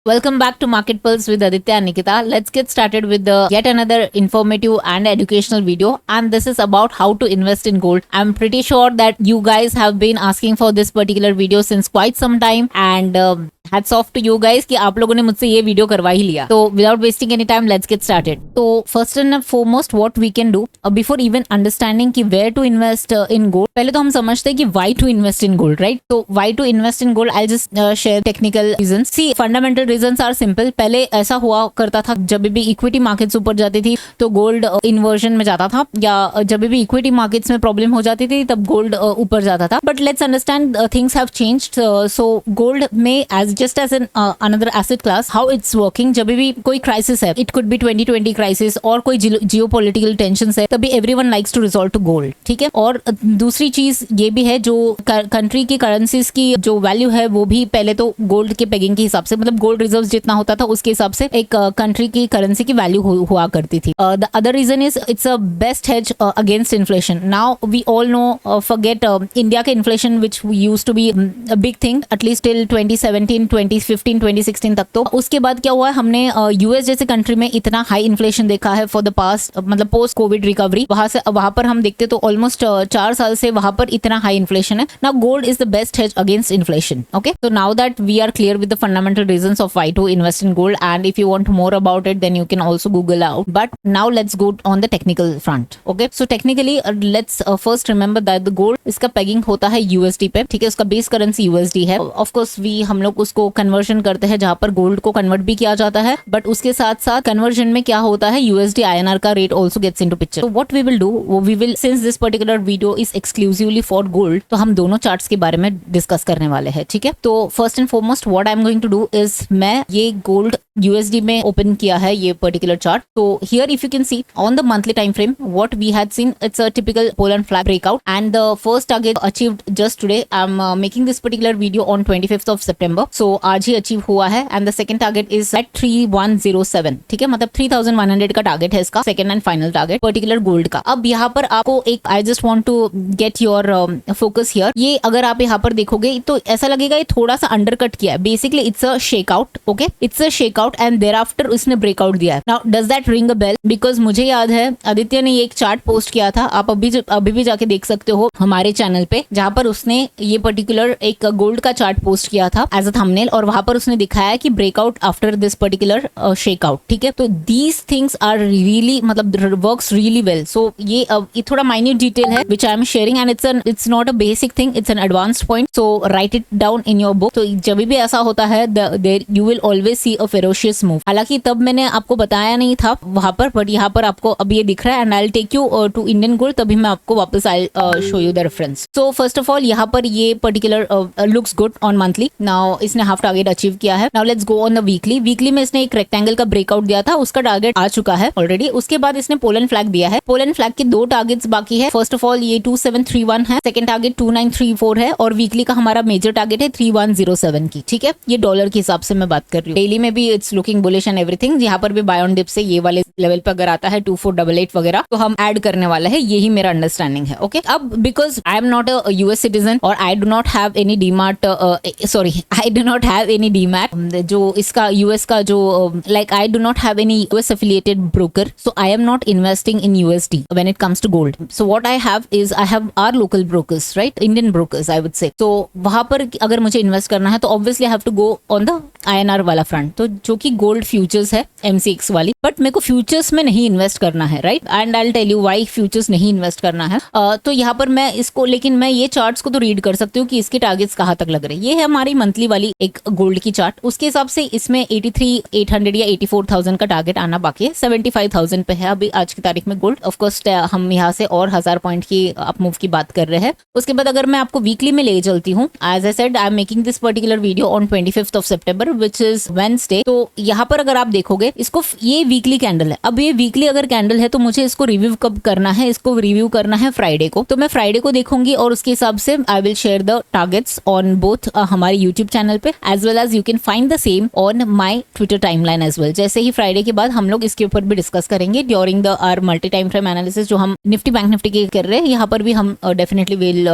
Welcome back to Market Pulse with Aditya and Nikita. Let's get started with the yet another informative and educational video, and this is about how to invest in gold. I'm pretty sure that you guys have been asking for this particular video since quite some time, and hats off to you guys कि आप लोगों ने मुझसे ये video करवा ही लिया. So without wasting any time, let's get started. So first and foremost, what we can do before even understanding कि where to invest in gold, पहले तो हम समझते हैं कि why to invest in gold, right? So why to invest in gold? I'll just share technical reasons. See, fundamental reasons are simple. पहले ऐसा हुआ करता था जब भी इक्विटी मार्केट्स ऊपर जाती थी तो गोल्ड इन्वर्जन में जाता था, या जब भी इक्विटी मार्केट्स में प्रॉब्लम हो जाती थी तब गोल्ड ऊपर जाता था. But let's understand things have changed. So gold में as just as an another asset class how it's working. जब भी कोई क्राइसिस है, इट कुड बी 2020 क्राइसिस और कोई जियोपॉलिटिकल टेंशंस है, तभी everyone likes to resort to gold. ठीक है. और दूसरी चीज ये भी है, जो कंट्री की करेंसीज की जो वैल्यू है वो भी पहले तो गोल्ड के पेगिंग के हिसाब से, मतलब गोल्ड रिजर्व जितना होता था उसके हिसाब से एक कंट्री की करेंसी की वैल्यू हुआ करती थी. The other reason is it's a best hedge against inflation. Now we all know, forget India के inflation which used to be a big thing at least till 2017, 2015, 2016 तक. तो उसके बाद क्या हुआ है, हमने यूएस जैसे कंट्री में इतना हाई इन्फ्लेशन देखा है फॉर द पास्ट, मतलब पोस्ट कोविड रिकवरी. वहां पर हम देखते तो ऑलमोस्ट 4 साल से वहां पर इतना हाई इन्फ्लेशन है. Now gold is the best hedge against inflation. Okay, so now that we are clear with the fundamental reasons of why to invest in gold, and if you want more about it then you can also google out. But now let's go on the technical front. Okay, so technically let's first remember that the gold इसका pegging होता है USD पे. ठीक है, उसका base currency USD है. of course हम लोग उसको कन्वर्जन करते हैं जहां पर गोल्ड को कन्वर्ट भी किया जाता है, बट उसके साथ साथ कन्वर्जन में क्या होता है, USD INR का rate also gets into picture. So what we will do, we will, since this particular video is exclusively for gold, तो हम दोनों चार्ट्स के बारे में डिस्कस करने वाले हैं. ठीक है, तो first and foremost what I am going to do is, मैं ये गोल्ड USD में ओपन किया है ये पर्टिकुलर चार्ट. तो here if you can see on the monthly time frame what we had seen, it's a typical pole and flag breakout, and the first target achieved just today. I am making this particular video on 25th of September. So आज ही achieve हुआ है, and the second target is at 3107. ठीक है, मतलब 3100 का target है इसका, second and final target particular gold का. अब यहाँ पर आपको एक, I just want to get your focus here. ये अगर आप यहाँ पर देखोगे तो ऐसा लगेगा ये थोड़ा सा अंडरकट किया है. Basically it's a shakeout. Okay, it's a shakeout and thereafter उसने ब्रेकआउट दिया है. Now does that ring a bell? Because मुझे याद है आदित्य ने ये एक चार्ट पोस्ट किया था, आप अभी भी जाके देख सकते हो हमारे चैनल पे, जहां पर उसने ये पर्टिकुलर एक गोल्ड का चार्ट पोस्ट किया था एज अ थंबनेल, और वहां पर उसने दिखाया कि breakout after this particular shakeout. ठीक है, तो दीज थिंग्स आर रियली, मतलब वर्क्स रियली वेल. सो ये थोड़ा माइन्यूट डिटेल है which I am sharing, and it's not a basic thing, it's an advanced point. So write it down in your book. तो जब भी ऐसा होता है you will always see a ferocious move. हालांकि तब मैंने आपको बताया नहीं था वहां पर, बट यहाँ पर आपको अब ये दिख रहा है, and I will take you to Indian gold, तभी मैं आपको वापस I show you the reference. So first of all यहाँ पर ये particular looks good on monthly. Now इसने हाफ टारगेट अचीव किया है. Now let's go on the weekly. Weekly में इसने एक रेक्टेंगल का ब्रेकआउट दिया था, उसका टारगेट आ चुका है ऑलरेडी. उसके बाद इसने पोल एंड फ्लैग दिया है. पोल एंड फ्लैग के 2 टारगेट्स बाकी है. फर्स्ट ऑफ ऑल ये 2731 है, सेकंड टारगेट 2934 है, और वीकली का हमारा मेजर टारगेट है 3107 की. ठीक है, ये डॉलर के हिसाब से मैं बात कर रही हूँ. डेली में भी it's looking bullish and everything. यहाँ पर भी बाय ऑन डिप से ये वाले लेवल पे अगर आता है 2488 वगैरह, तो हम ऐड करने वाला है. यही मेरा अंडरस्टैंडिंग है. ओके, अब because I am not a US citizen और I do not have any DMart, I do not have any demat, जो इसका यूएस का जो like I do not have any US affiliated broker, so I am not investing in USD when it comes to gold. So what I have is I have our local brokers, right, Indian brokers I would say. तो वहां पर अगर मुझे invest करना है तो obviously I have to go on the INR वाला front, तो जो कि गोल्ड फ्यूचर्स है MCX वाली. बट मेरे को फ्यूचर्स में नहीं इन्वेस्ट करना है, right, and I will tell you why futures नहीं इन्वेस्ट करना है. तो यहाँ पर मैं इसको, लेकिन मैं ये चार्ट्स को तो रीड कर सकती हूँ कि इसके टारगेट्स कहाँ तक लग रहे हैं. ये है हमारी मंथली वाली एक गोल्ड की चार्ट. उसके हिसाब से इसमें 83,800 या 84,000 का टारगेट आना बाकी है. 75,000 पे है अभी आज की तारीख में गोल्ड. ऑफकोर्स हम यहाँ से और 1000 पॉइंट की अप मूव की बात कर रहे हैं. उसके बाद अगर मैं आपको वीकली में ले चलती हूँ, as I said I am making this particular video on 25th of September which is Wednesday. तो यहाँ पर अगर आप देखोगे इसको, ये वीकली कैंडल है. अब ये वीकली अगर कैंडल है तो मुझे इसको रिव्यू कब करना है, इसको रिव्यू करना है फ्राइडे को. तो मैं फ्राइडे को देखूंगी और उसके हिसाब से I will share the targets on both हमारे यूट्यूब चैनल पे, as well as you can find the same on my Twitter timeline as well. जैसे ही फ्राइडे के बाद हम लोग इसके ऊपर भी डिस्कस करेंगे during the our multi time frame analysis, जो हम निफ्टी बैंक निफ्टी के कर रहे हैं. यहाँ पर भी हम definitely will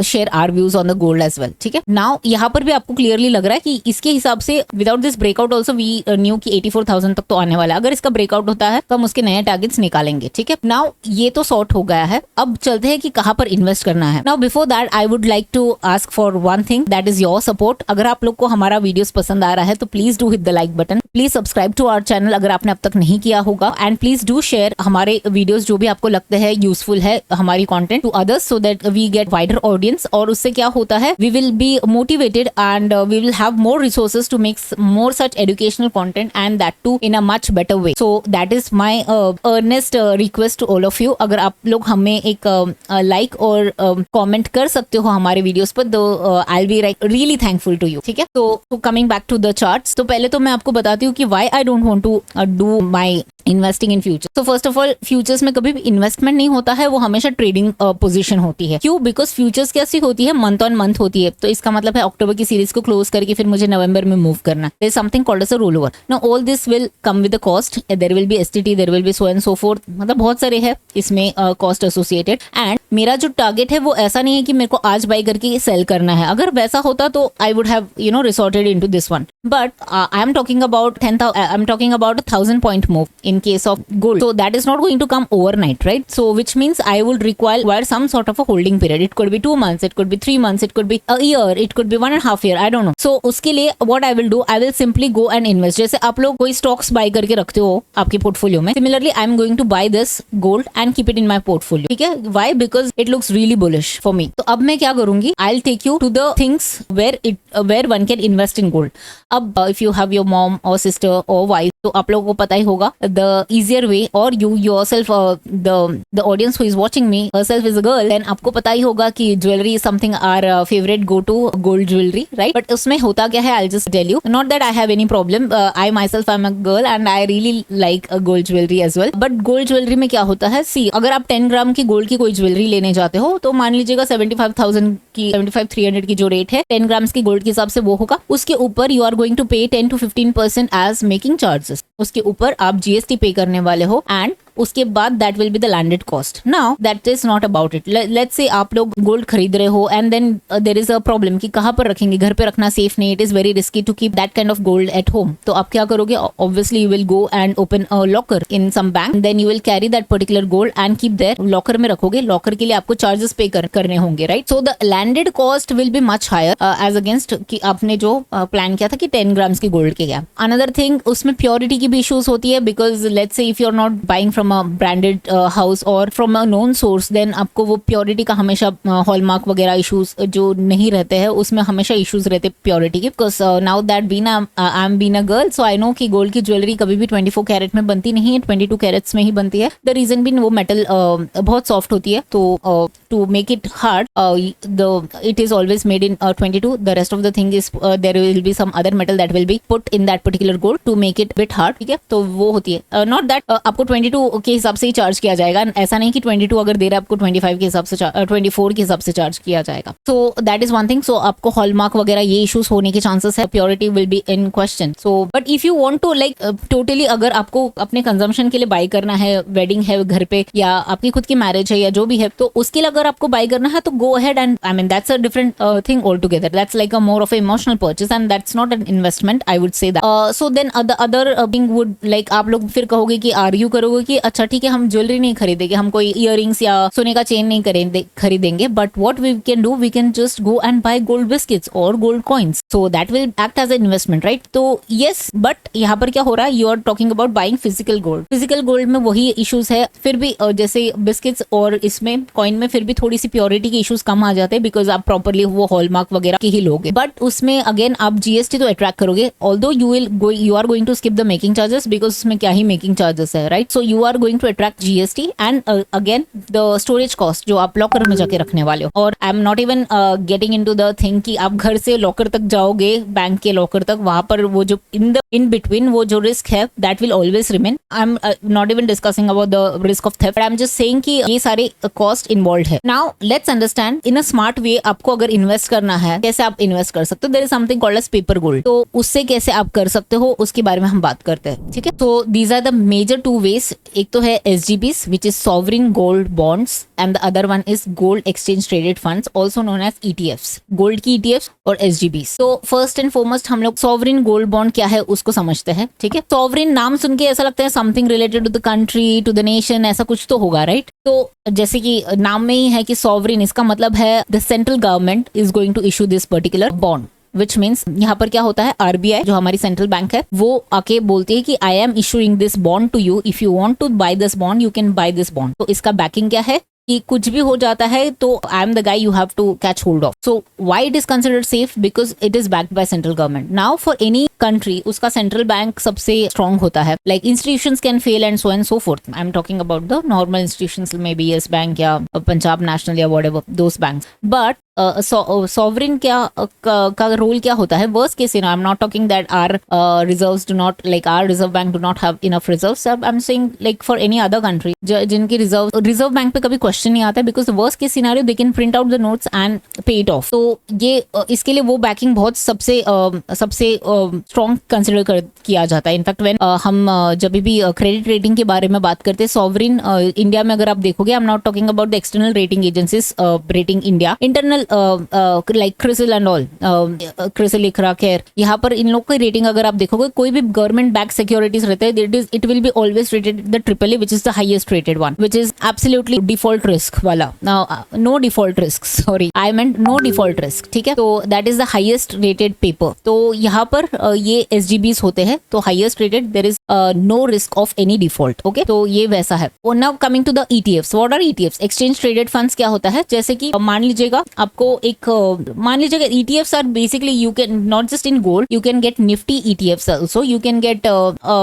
share our views on the gold as well. ठीक है, नाउ यहाँ पर भी आपको क्लियरली लग रहा है कि इसके हिसाब से without this breakout also we knew की 84,000 तक तो आने वाला है। अगर इसका ब्रेकआउट होता है तो हम उसके नए टारगेट्स निकालेंगे, ठीक है। नाउ ये तो सॉर्ट हो गया है, अब चलते हैं कि कहाँ पर इन्वेस्ट करना है। Now before that I would like to ask for one thing, that is your support. अगर आप लोग को हमारा वीडियोस पसंद आ रहा है तो please do hit the like button, please subscribe to our channel अगर आपने अब तक नहीं किया होगा, एंड प्लीज डू शेयर हमारे वीडियोस जो भी आपको लगते हैं यूजफुल है हमारी content to others, so that we get wider audience. और उससे क्या होता है, we will be motivated and we will have more resources to make more such educational content and that too in a much better way. So that is my earnest request to all of you. अगर आप लोग हमें एक like और comment कर सकते हो हमारे वीडियोस पर, तो I will be really thankful to you, ठीक है। तो coming back to the charts, तो पहले तो मैं आपको बताती हूँ कि why I don't want to do my investing in future. तो फर्स्ट ऑफ ऑल, फ्यूचर्स में कभी भी इन्वेस्टमेंट नहीं होता है, वो हमेशा ट्रेडिंग पोजीशन होती है। क्यों? बिकॉज फ्यूचर्स कैसी होती है, मंथ ऑन मंथ होती है। तो इसका मतलब है अक्टूबर की सीरीज को क्लोज करके फिर मुझे नवंबर में मूव करना। There is something called as a roll over. Now all this will come with the cost, there will be STT, there will be so and so forth, मतलब बहुत सारे है इसमें कॉस्ट एसोसिएटेड। एंड मेरा जो target है वो ऐसा नहीं है कि मेरे को आज बाई करके सेल करना है। अगर वैसा होता तो I would have resorted into this one, but I am talking about 1,000 point move in case of gold. So that is not going to come overnight, right? So which means I would require some sort of a holding period. It could be 2 months, it could be 3 months, it could be a year, it could be 1.5 year. I don't know. So उसके लिए what I will do, I will simply go and invest. जैसे आप लोग कोई stocks buy करके रखते हो आपके portfolio में, similarly I am going to buy this gold and keep it in my portfolio. ठीक है? Why? Because it looks really bullish for me. तो अब मैं क्या करूंगी? I'll take you to the things where one can invest in gold. अब if you have your mom or sister or wife, तो आप लोगों को पता ही होगा the easier way, or you yourself, the audience who is watching me herself is a girl, then आपको पता ही होगा कि jewelry is something our favorite go to gold jewelry, right? But उसमें होता क्या है, I'll just tell you. Not that I have any problem. I myself am a girl and I really like gold jewelry as well. But gold jewelry में क्या होता है, see, अगर आप 10 ग्राम की गोल्ड की कोई ज्वेलरी लेने जाते हो तो मान लीजिएगा 75,000 की 75,300 की जो रेट है 10 ग्राम्स की गोल्ड के हिसाब से वो होगा। उसके ऊपर यू आर गोइंग टू पे 10 to 15% एज मेकिंग चार्जेस। उसके ऊपर आप जीएसटी पे करने वाले हो, एंड उसके बाद that will be the landed cost. Now that is not about it. Let's say आप लोग गोल्ड खरीद रहे हो and then there is a problem कि कहाँ पर रखेंगे, घर पे रखना सेफ नहीं, it is very risky to keep that kind of gold at home. तो आप क्या करोगे, obviously you will go and open a locker in some bank, then you will carry that particular gold and keep their, locker में रखोगे। Locker के लिए आपको charges पे करने होंगे, right? So the landed cost will be much higher as against कि आपने जो प्लान किया था कि 10 ग्राम्स की गोल्ड के गया। अनदर थिंग, उसमें प्योरिटी की भी इश्यूज होती है, because let's say if you are not buying from a branded house और from a known source, then आपको वो प्योरिटी का हमेशा हॉलमार्क वगैरह इश्यूज जो नहीं रहते हैं उसमें हमेशा इश्यूज रहते प्योरिटी के। Because now that I am been a girl, so I know कि गोल्ड की ज्वेलरी कभी भी 24 कैरेट में बनती नहीं है, 22 कैरेट्स में ही बनती है। द रीजन बीन वो मेटल बहुत सॉफ्ट होती है, तो to make it hard it is always made in 22. The rest of the thing is there will be some other metal that will be put in that particular gold to make it bit hard, ठीक है? तो वो होती है। Not that आपको 22 के हिसाब से ही चार्ज किया जाएगा, ऐसा नहीं कि 22 अगर दे रहा है आपको 25 के हिसाब से 24 के हिसाब से चार्ज किया जाएगा। So that is one thing. So आपको हॉलमार्क वगैरह ये इश्यूज होने के चांसेस है, purity will be in question. So but if you want to like totally अगर आपको अपने कंजम्पशन के लिए बाय करना है, वेडिंग है घर पे या आपकी खुद की मैरिज है या जो भी है, तो उसके लिए अगर आपको बाय करना है तो go ahead, and I mean that's a different thing altogether. That's like a more of a emotional purchase and that's not an investment, I would say that. So then other thing would like आप लोग फिर कहोगे कि argue करोगे कि अच्छा ठीक है हम ज्वेलरी नहीं खरीदेंगे, हम कोई इयररिंग्स या सोने का चेन नहीं खरीदेंगे, but what we can do, we can just go and buy gold biscuits or gold coins. So that will act as an investment, right? तो yes, but यहाँ पर क्या हो रहा है, you are talking about buying physical gold. Physical gold में वही issues है, फिर भी जैसे बिस्किट्स और इसमें कॉइन में फिर भी थोड़ी सी प्योरिटी के इश्यूज कम आ जाते हैं, बिकॉज आप प्रॉपरली वो हॉलमार्क वगैरह के ही लोगे। बट उसमें अगेन आप जीएसटी तो अट्रैक्ट करोगे, although you are going to skip the making charges, because उसमें क्या ही मेकिंग चार्जेस है, right? So you are going to attract GST and again the storage cost जो आप लॉकर में जाके रखने वाले हो। और I am not even getting into the thing कि आप घर से लॉकर तक जाओगे, बैंक के लॉकर तक, वहां पर वो जो इन बिटवीन वो जो रिस्क है that will always remain. I am not even discussing about the risk of theft, I am just saying कि ये सारे कॉस्ट इन्वॉल्व है। Now let's understand in a smart way आपको अगर इन्वेस्ट करना है, कैसे आप इन्वेस्ट कर सकते हो। There is something called as paper gold, तो उससे कैसे आप कर सकते हो उसके बारे में हम बात करते हैं, ठीक है? तो these are the major 2 ways. एक तो है SGBs which is sovereign gold bonds and the other one is gold exchange traded funds also known as ETFs, gold की ETFs और SGBs। तो फर्स्ट एंड फॉरमोस्ट हम लोग सॉवरिन गोल्ड बॉन्ड क्या है उसको समझते हैं, ठीक है। सॉवरिन नाम सुन के ऐसा लगता है something related to the country, to the nation, ऐसा कुछ तो होगा, राइट। तो जैसे कि नाम में ही है कि सॉवरिन, इसका मतलब है the central government is going to issue this particular bond, which means यहाँ पर क्या होता है, RBI जो हमारी सेंट्रल बैंक है वो आके बोलती है कि I am issuing this bond to you, if you want to buy this bond you can buy this bond. तो इसका बैकिंग क्या है कि कुछ भी हो जाता है तो I am the guy you have to catch hold of. So why it is considered safe, because it is backed by central government. Now for any country उसका सेंट्रल बैंक सबसे स्ट्रॉन्ग होता है, like institutions can fail and so forth. I am talking about the normal institutions, maybe Yes Bank या Punjab National या whatever those banks. But sovereign का रोल क्या होता है, worst case I am not talking that our reserves do not, like our Reserve Bank do not have enough reserves, I am saying like for any other country जिनकी Reserve Bank पे कभी question नहीं आता, because worst case scenario they can print out the notes and pay it off. तो ये इसके लिए वो बैकिंग बहुत सबसे स्ट्रॉन्ग कंसिडर किया जाता है। इनफैक्ट व्हेन हम जब भी क्रेडिट रेटिंग के बारे में बात करते हैं, सॉवरिन इंडिया में अगर आप देखोगे, I am not talking about the external rating agencies rating India, internal like Crisil and all, Crisil, ICRA, CARE, यहाँ पर इन लोग की रेटिंग अगर आप देखोगे, कोई भी गवर्नमेंट बैक सिक्योरिटीज रहते हैं, it will be always rated the AAA, which is the highest rated one, which is absolutely default risk वाला, no default risk, sorry I meant no default risk, ठीक है। तो that is the highest rated paper। तो यहाँ पर ये SGBs होते हैं, तो highest rated, there is no risk of any default, okay। तो ये वैसा है। Now coming to the ETFs, what are ETFs? Exchange traded funds क्या होता है, जैसे कि मान लीजिएगा आपको मान लीजिएगा ETFs are basically you can not just in gold, you can get Nifty ETFs also, you can get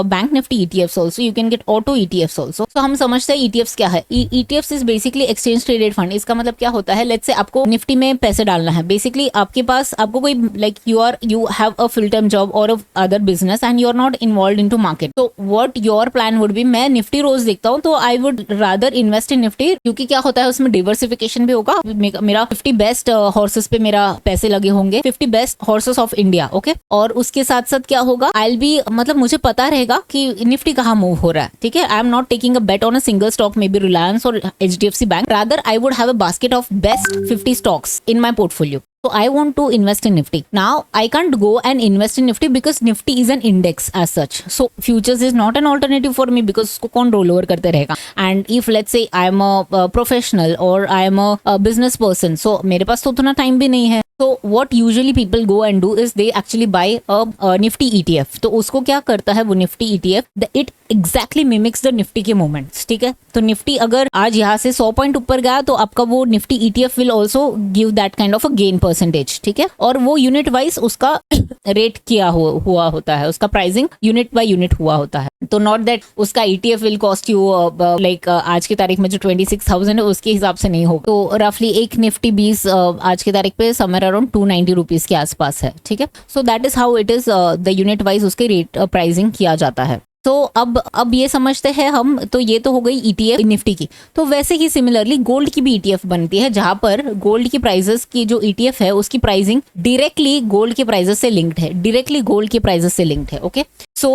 bank Nifty ETFs also, you can get auto ETFs also। तो हम समझते हैं ETFs क्या है। ETFs is basically exchange traded fund। इसका मतलब क्या होता है, लेट्स से आपको निफ्टी में पैसे डालना है, बेसिकली आपके पास, आपको कोई like you have a full time job or a other business and you are not involved into market, so what your plan would be, मैं निफ्टी रोज देखता हूँ तो I would rather invest in Nifty, क्योंकि क्या होता है उसमें diversification भी होगा, मेरा 50 बेस्ट हॉर्सेस पे मेरा पैसे लगे होंगे, 50 best horses of India, okay. और उसके साथ साथ क्या होगा, I'll be, मतलब मुझे पता रहेगा कि निफ्टी कहाँ मूव हो रहा है, ठीक है। आई am not taking a bet on a single stock, may be Reliance और HDFC bank, rather I would have a basket of best 50 stocks in my portfolio। So I want to invest in Nifty. Now I can't go and invest in Nifty because Nifty is an index as such. So futures is not an alternative for me because उसको कौन roll over करते रहेगा। And if let's say I am a professional or I am a business person, so मेरे पास तो उतना time भी नहीं है। So what usually people go and do is they actually buy a Nifty ETF। तो उसको क्या करता है वो Nifty ETF, it exactly mimics the Nifty के moments, ठीक है। तो Nifty अगर आज यहाँ से 100 पॉइंट ऊपर गया तो आपका वो Nifty ETF will also give that kind of a gain percentage, ठीक है। और वो यूनिट वाइज उसका रेट किया हुआ होता है, उसका प्राइसिंग यूनिट बाय यूनिट हुआ होता है। तो नॉट दैट उसका ETF will cost you like आज की तारीख में जो 26,000 है उसके हिसाब से नहीं होगा। तो रफली एक निफ्टी 20 आज की तारीख पे समवेयर अराउंड 290 रुपीज के आसपास है, ठीक है। So that is how it is the unit wise उसके रेट प्राइसिंग किया जाता है। तो अब ये समझते हैं हम, तो ये तो हो गई ETF निफ्टी की। तो वैसे ही सिमिलरली गोल्ड की भी ETF बनती है, जहां पर गोल्ड की प्राइसेस की जो ETF है उसकी प्राइसिंग डायरेक्टली गोल्ड के प्राइसेस से लिंक्ड है, डायरेक्टली गोल्ड के प्राइसेस से लिंक्ड है, ओके। सो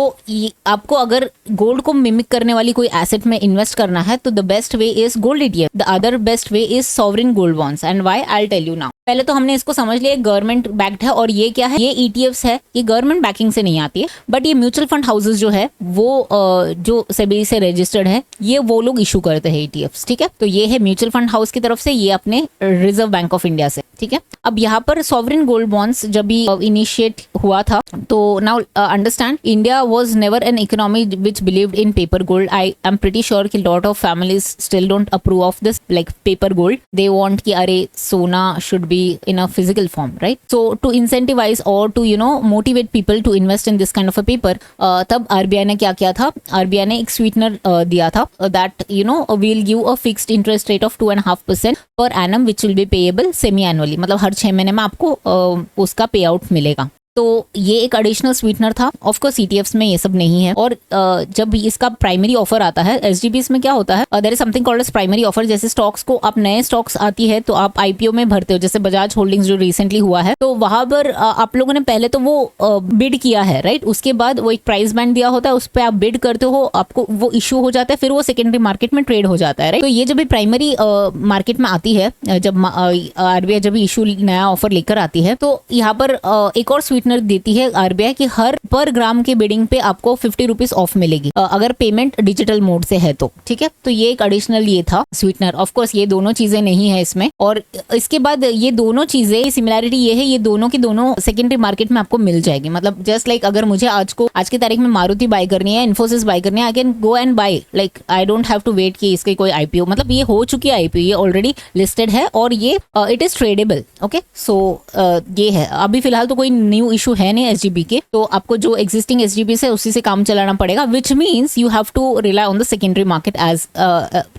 आपको अगर गोल्ड को मिमिक करने वाली कोई एसेट में इन्वेस्ट करना है तो the best way is gold ETF, the other best way is sovereign gold bonds. And why, I will tell you now. पहले तो हमने इसको समझ लिया, गवर्नमेंट बैक्ड है, और ये क्या है, ये ETFs है, ये गवर्नमेंट बैकिंग से नहीं आती है, बट ये म्यूचुअल फंड हाउसेस जो है वो जो सेबी से रजिस्टर्ड है, ये वो लोग इशू करते हैं ETFs, ठीक है। तो ये है म्यूचुअल फंड हाउस की तरफ से, ये अपने रिजर्व बैंक ऑफ इंडिया से, ठीक है। अब यहाँ पर सॉवरिन गोल्ड बॉन्ड्स जब भी इनिशिएट हुआ था, तो now understand, India was never an economy which believed in paper gold. I am pretty sure कि lot of families still don't approve of this like paper gold. They want कि अरे सोना should be in a physical form, right? So to incentivize or to motivate people to invest in this kind of a paper, तब RBI ने क्या किया था, RBI ने एक स्वीटनर दिया था, that we'll give a fixed interest rate of 2.5% per annum which will be payable semi annually, मतलब हर 6 महीने में आपको उसका पे आउट मिलेगा। तो ये एक एडिशनल स्वीटनर था। ऑफ कोर्स ETFs में ये सब नहीं है। और जब इसका प्राइमरी ऑफर आता है SGBs में क्या होता है, there is something called as primary offer. जैसे स्टॉक्स को आप नए स्टॉक्स आती है तो आप IPO में भरते हो, जैसे बजाज होल्डिंग्स जो रिसेंटली हुआ है, तो वहां पर आप लोगों ने पहले तो वो बिड किया है, राइट। उसके बाद वो एक प्राइस बैंड दिया होता है, उस पर आप बिड करते हो, आपको वो इशू हो जाता है, फिर वो सेकेंडरी मार्केट में ट्रेड हो जाता है, राइट। तो ये जब भी प्राइमरी मार्केट में आती है, जब RBI जब इशू नया ऑफर लेकर आती है, तो यहाँ पर एक और स्वीटनर देती है RBI कि हर पर ग्राम के बिडिंग पे आपको 50 रुपीज ऑफ मिलेगी अगर पेमेंट डिजिटल मोड से है तो, ठीक है। तो ये एक एडिशनल ये था स्वीटनर। ऑफ कोर्स ये दोनों चीजें नहीं है इसमें। और इसके बाद ये दोनों चीजें, सिमिलैरिटी ये है, ये दोनों की दोनों सेकेंडरी मार्केट में आपको मिल जाएगी। मतलब जस्ट लाइक अगर मुझे आज की तारीख में मारुति बाय करनी है, इन्फोसिस बाय करनी है, I can go and buy, like I don't have to wait कि इसके कोई IPO, मतलब ये हो चुकी है IPO, ये ऑलरेडी लिस्टेड है और ये इट इज ट्रेडेबल। ओके, सो ये है। अभी फिलहाल तो कोई न्यू इशू है नहीं SGB के, तो आपको जो एग्जिस्टिंग SGBs है उसी से काम चलाना पड़ेगा, which means you have to rely on the secondary market as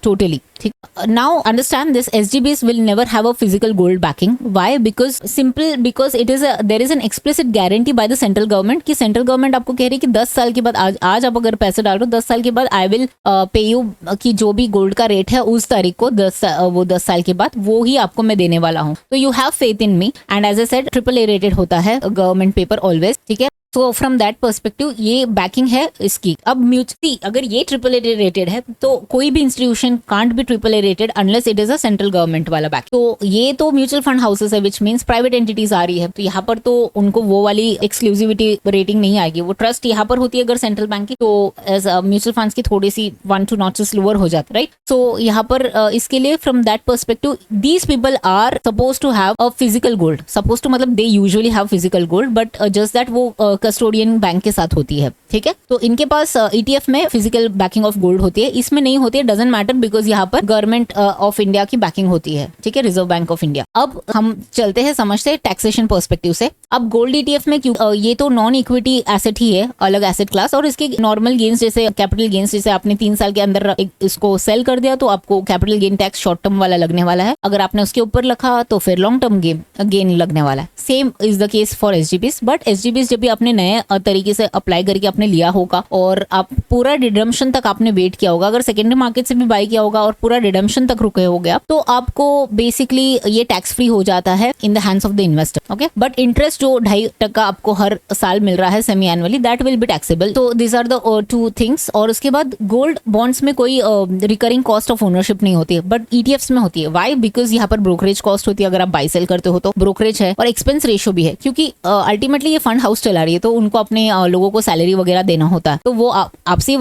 totally, ठीक। Now understand this, SGBs will never have a physical gold backing. Why? Because there is an explicit guarantee by the central government कि central government आपको कह रही है कि 10 साल के बाद, आज आप अगर पैसे डाल रहे हो, 10 साल के बाद I will pay you कि जो भी गोल्ड का रेट है उस तारीख को 10 साल के बाद वो ही आपको मैं देने वाला हूँ। तो you have faith in me and as I said AAA rated होता है गवर्नमेंट पेपर ऑलवेज, ठीक है। तो फ्रॉम दैट पर्सपेक्टिव ये बैकिंग है इसकी। अब म्यूचुअली अगर ये AAA रेटेड है तो कोई भी institution can't be AAA rated unless it is a central government वाला बैक। तो ये तो म्यूचुअल फंड हाउसेस है, विच मीन्स प्राइवेट एंटिटीज आ रही है, तो यहाँ पर तो उनको वो वाली एक्सक्लूसिविटी रेटिंग नहीं आएगी। वो ट्रस्ट यहाँ पर होती है अगर सेंट्रल बैंक की, तो एज म्यूचुअल फंड्स की थोड़ी सी 1-2 नॉचेस लोअर हो जाती है, राइट। सो यहाँ पर इसके लिए from that perspective these people are suppose to have a physical gold. Suppose to मतलब they usually have physical gold, but just that वो कस्टोडियन बैंक के साथ होती है, ठीक है। तो इनके पास ETF में फिजिकल बैकिंग ऑफ गोल्ड होती है, इसमें नहीं होती है, डजंट मैटर, बिकॉज यहाँ पर गवर्नमेंट ऑफ इंडिया की बैकिंग होती है, ठीक है, रिजर्व बैंक ऑफ इंडिया। अब हम चलते हैं, समझते हैं टैक्सेशन पर्सपेक्टिव से। अब गोल्ड ETF में क्यों, ये तो नॉन इक्विटी एसेट ही है, अलग एसेट क्लास, और इसके नॉर्मल गेन्स जैसे कैपिटल गेन्स, जैसे आपने 3 साल के अंदर इसको सेल कर दिया तो आपको capital gain tax short term वाला लगने वाला है। अगर आपने उसके ऊपर रखा तो फिर लॉन्ग टर्म गेन लगने वाला है। Same is the case for SGBs। But SGBs जब भी आपने नए तरीके से अप्लाई करके आपने लिया होगा और आप पूरा रिडम्पशन तक आपने वेट किया होगा, अगर सेकेंडरी मार्केट से भी बाय किया होगा और पूरा रिडम्पशन तक रुके हो गया, तो आपको बेसिकली ये टैक्स फ्री हो जाता है in the hands of the investor, okay. But interest जो 2.5% आपको हर साल मिल रहा है semi annually, that will be taxable. तो दिस आर द 2 थिंग्स। और उसके बाद गोल्ड बॉन्ड्स में कोई रिकरिंग कॉस्ट ऑफ ओनरशिप नहीं होती है, बट ETFs में होती है। वाई? बिकॉज यहाँ पर ब्रोकरेज कॉस्ट होती है, अगर आप बाय सेल करते हो तो ब्रोकरेज है, और एक्सपेंस रेशियो भी है, क्योंकि अल्टीमेटली ये फंड हाउस चला रही है, तो उनको अपने लोगों को सैलरी वगैरह देना होता है, तो वो आपसे ही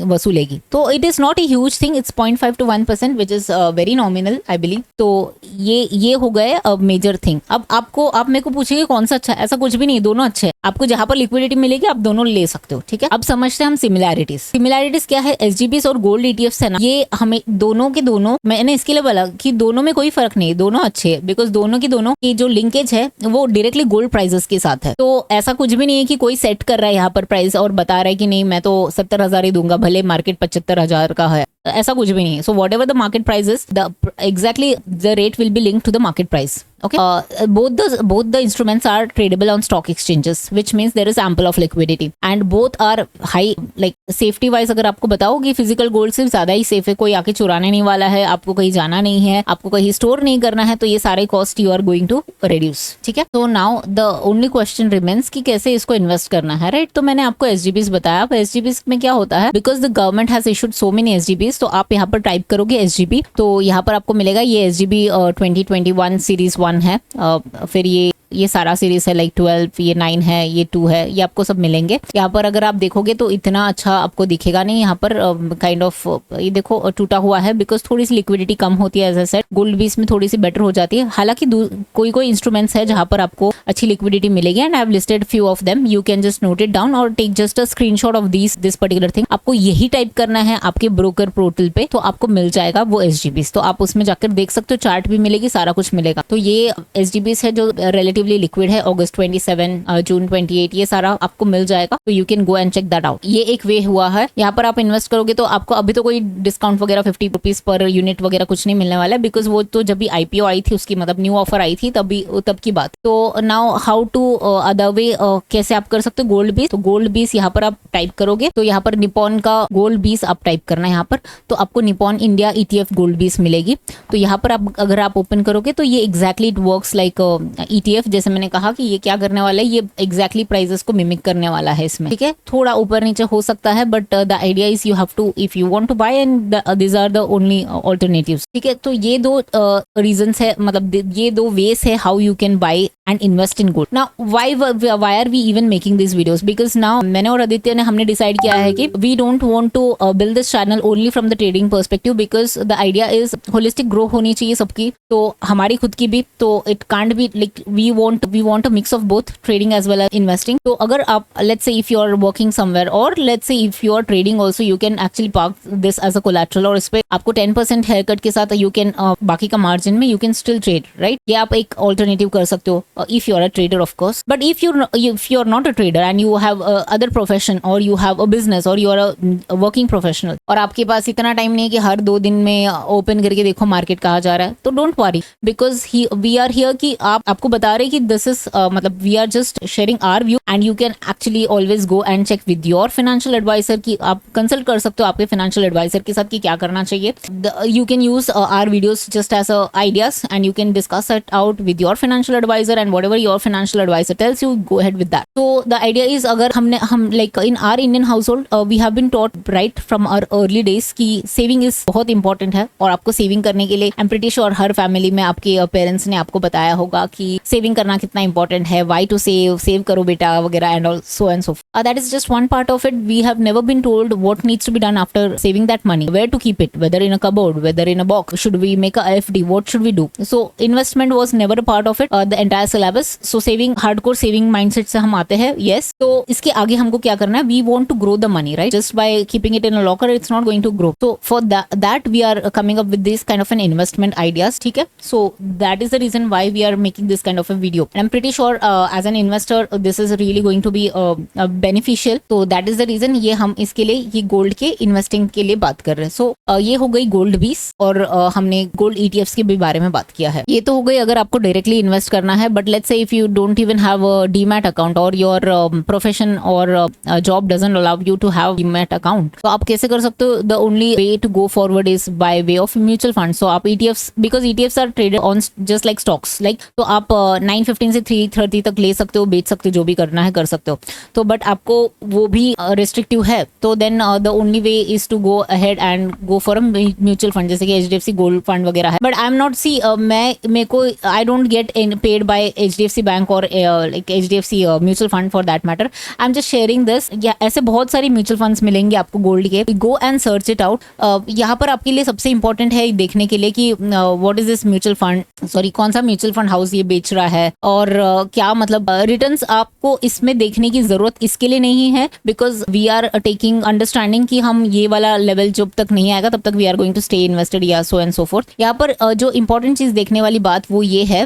वसूलेगी। तो it is not a huge thing, it's 0.5 to 1%, which is very nominal I believe. तो ये हो गए मेजर थिंग। अब आप मेरे को पूछेंगे कौन सा अच्छा है, ऐसा कुछ भी नहीं, दोनों अच्छे हैं। आपको जहां पर लिक्विडिटी मिलेगी आप दोनों ले सकते हो, ठीक है। अब समझते हैं हम सिमिलैरिटीज क्या है। SGBs और गोल्ड ETFs है ना, ये हमें दोनों के दोनों, मैंने इसके लिए बोला कि दोनों में कोई फर्क नहीं, दोनों अच्छे हैं, बिकॉज दोनों की जो लिंकेज है वो डायरेक्टली गोल्ड प्राइसेस के साथ है। तो ऐसा कुछ भी नहीं है कि कोई सेट कर रहा है यहाँ पर प्राइस और बता रहा है कि नहीं मैं तो 70,000 ही दूंगा, भले मार्केट 75,000 का है, ऐसा कुछ भी नहीं है। So what ever the market price is, exactly the rate will be linked to the market price. Okay. Both the instruments are tradable on stock exchanges, which means there is ample of liquidity, and both are high, like safety wise अगर आपको बताओ कि physical gold से ज्यादा ही safe है, कोई आके चुराने नहीं वाला है, आपको कहीं जाना नहीं है, आपको कहीं स्टोर नहीं करना है, तो ये सारे cost you are going to reduce, ठीक है। तो now the only question remains कि कैसे इसको इन्वेस्ट करना है, राइट। तो मैंने आपको SGBs बताया। अब SGBs में क्या होता है, because the government has issued so many SGBs, तो आप यहाँ पर टाइप करोगे SGB, तो यहाँ पर आपको मिलेगा ये SGB 2021 सीरीज 1 है, फिर ये सारा सीरीज है, लाइक 12, ये 9 है, ये 2 है, ये आपको सब मिलेंगे। यहाँ पर अगर आप देखोगे तो इतना अच्छा आपको दिखेगा नहीं, यहाँ पर काइंड ऑफ ये देखो टूटा हुआ है, बिकॉज थोड़ी सी लिक्विडिटी कम होती है, एज आई सेड। गोल्ड भी इसमें थोड़ी सी बेटर हो जाती है। हालांकि कोई इंस्ट्रूमेंट्स है जहां पर आपको अच्छी लिक्विडिटी मिलेगी, and I have listed few of them, you can just note it down और take just a screenshot of this particular thing. आपको यही टाइप करना है आपके ब्रोकर पोर्टल पे, तो आपको मिल जाएगा वो SGBs। तो आप उसमें जाकर देख सकते हो, चार्ट भी मिलेगी, सारा कुछ मिलेगा। तो ये SGBs है जो रिलेटिव रिलेटिवली लिक्विड है, अगस्त 27, जून 28, ये सारा आपको मिल जाएगा, तो you can go and check that out. ये एक वे हुआ है। यहाँ पर आप इन्वेस्ट करोगे तो आपको अभी तो कोई डिस्काउंट वगैरह 50 रुपीज पर यूनिट वगैरह कुछ नहीं मिलने वाला है, बिकॉज वो तो जब भी IPO आई थी उसकी मतलब न्यू ऑफर आई थी तब की बात। तो now how to other way, कैसे आप कर सकते हो गोल्ड बेस। तो गोल्ड बेस यहाँ पर आप टाइप करोगे तो यहाँ पर निपॉन का गोल्ड बेस आप टाइप करना है यहाँ पर, तो आपको Nippon India ETF gold base मिलेगी। तो यहाँ पर आप अगर आप ओपन करोगे तो ये exactly it works like ETF। जैसे मैंने कहा कि ये क्या करने वाला है, ये एग्जैक्टली प्राइजेस को मिमिक करने वाला है इसमें, ठीक है। थोड़ा ऊपर नीचे हो सकता है, but the idea is you have to, if you want to buy, and these are the only alternatives, ठीक है। तो ये दो रीजंस है, मतलब ये दो वेज है how you can bye and invest in gold. Now why are we even making these videos? Because now मैंने और आदित्य ने हमने डिसाइड किया है कि we don't want to build this channel only from the trading perspective, because the idea is holistic grow होनी चाहिए सबकी, तो हमारी खुद की भी, तो it can't be like we want a mix of both trading as well as investing. तो अगर आप let's say if you are working somewhere, or let's say if you are trading also, you can actually park this as a collateral, और इस पे आपको 10% hair cut के साथ you can बाकी का मार्जिन में you can still trade, right? ये आप एक ऑल्टरनेटिव कर सकते हो if you are a trader, of course. But if you're not a trader and you have other profession, or you have a business, or you are a working professional, और आपके पास इतना time नहीं है कि हर 2 दिन में ओपन करके देखो मार्केट कहाँ जा रहा है, तो don't worry, because we are here कि आपको बता रहे कि दिस इज मतलब we are just sharing our view, and you can actually always go and check with your financial advisor की आप कंसल्ट कर सकते हो आपके फाइनेंशियल एडवाइजर के साथ कि क्या करना चाहिए। You can use our videos just as ideas, and you can discuss it out with your financial advisor, and whatever your financial advisor tells you, go ahead with that. So the idea is, अगर हम like in our Indian household, we have been taught right from our early days कि saving is बहुत important है, और आपको saving करने के लिए I'm pretty sure her family में आपके parents ने आपको बताया होगा कि saving करना कितना important है, why to save करो बेटा वगैरह, and all so and so forth. That is just one part of it. We have never been told what needs to be done after saving that money, where to keep it, whether in a cupboard, whether in a box, should we make a FD, what should we do. So investment was never a part of it, the entire syllabus. So saving, hardcore saving mindset से हम आते हैं, yes. तो इसके आगे हमको क्या करना है, we want to grow the money, right? Just by keeping it in a locker it's not going to grow. So for that we are coming up with this kind of an investment ideas, ठीक है। So that is the reason why we are making this kind of a video, and I am pretty sure as an investor this is really going to be beneficial. तो that is the reason ये हम इसके लिए ये gold के investing के लिए बात कर रहे हैं। सो ये हो गई गोल्ड बीस, और हमने गोल्ड ETFs के भी बारे में बात किया है। ये तो हो गई अगर आपको डायरेक्टली इन्वेस्ट करना है, but let's say if you don't even have a demat account, or your profession or job doesn't allow you to have demat account, तो आप कैसे कर सकते हो? The only way to go forward is by way of mutual funds. So आप ETFs, because ETFs are traded on just like stocks, like तो आप 9:15 से 3:30 तक ले सकते हो, बेच सकते हो, जो भी करना है कर सकते हो। तो बट आपको वो भी restrictive है, तो then the only way is to go ahead and go for a mutual fund, जैसे कि HDFC गोल्ड फंड वगैरह है। बट आई एम नॉट मेरे को I don't get paid by HDFC bank और like HDFC mutual fund for that matter. I am just sharing this. ऐसे बहुत सारी म्यूचुअल फंड्स मिलेंगे आपको गोल्ड के, go and search it out. यहाँ पर आपके लिए सबसे इंपॉर्टेंट है देखने के लिए कि what is this mutual fund, sorry कौन सा म्यूचुअल फंड हाउस ये बेच रहा है, और क्या मतलब रिटर्न्स आपको इसमें देखने की जरूरत इसके लिए नहीं है, because we are taking understanding कि हम ये वाला लेवल जब तक नहीं आएगा तब तक we are going to stay invested, या सो एंड सो फोर्थ। यहाँ पर जो इंपॉर्टेंट चीज देखने वाली बात वो ये है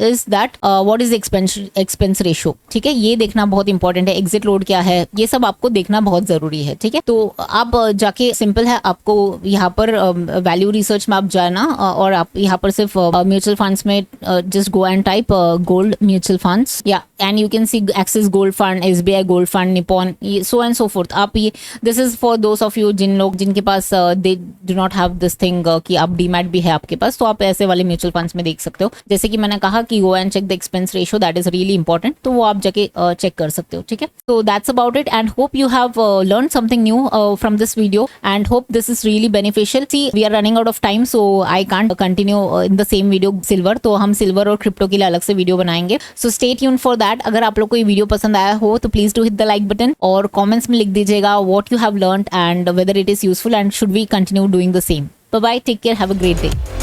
is that what is expense ratio, ठीक है। ये देखना बहुत इंपॉर्टेंट है। एग्जिट लोड क्या है, ये सब आपको देखना बहुत जरूरी है, ठीक है। तो आप जाके सिंपल है, आपको यहाँ पर वैल्यू रिसर्च में आप जाना, और आप यहाँ पर सिर्फ म्यूचुअल फंड्स में just go and type gold mutual funds, या and you can see Axis gold fund, SBI gold fund, Nippon, so and so forth. आप ये this is for those of you जिनके पास they do not have this thing कि आप demat भी है आपके पास, तो आप ऐसे वाले म्यूचुअल फंड्स में देख सकते हो। जैसे कि मैंने कहा कि go and check the expense ratio, that is really important, तो वो आप जाके चेक कर सकते हो, ठीक है। तो that's about it, and hope you have learn something new from this video, and hope this is really beneficial. See we are running out of time, so I can't continue in the same video silver, तो हम silver और crypto के लिए अलग से video बनाएंगे। So stay tune for that. अगर आप लोग को ये वीडियो पसंद आया हो तो please do hit the like button, और कमेंट्स में लिख दीजिएगा what you have learned and whether it is useful, and should we continue doing the same. Bye bye, take care, have a great day.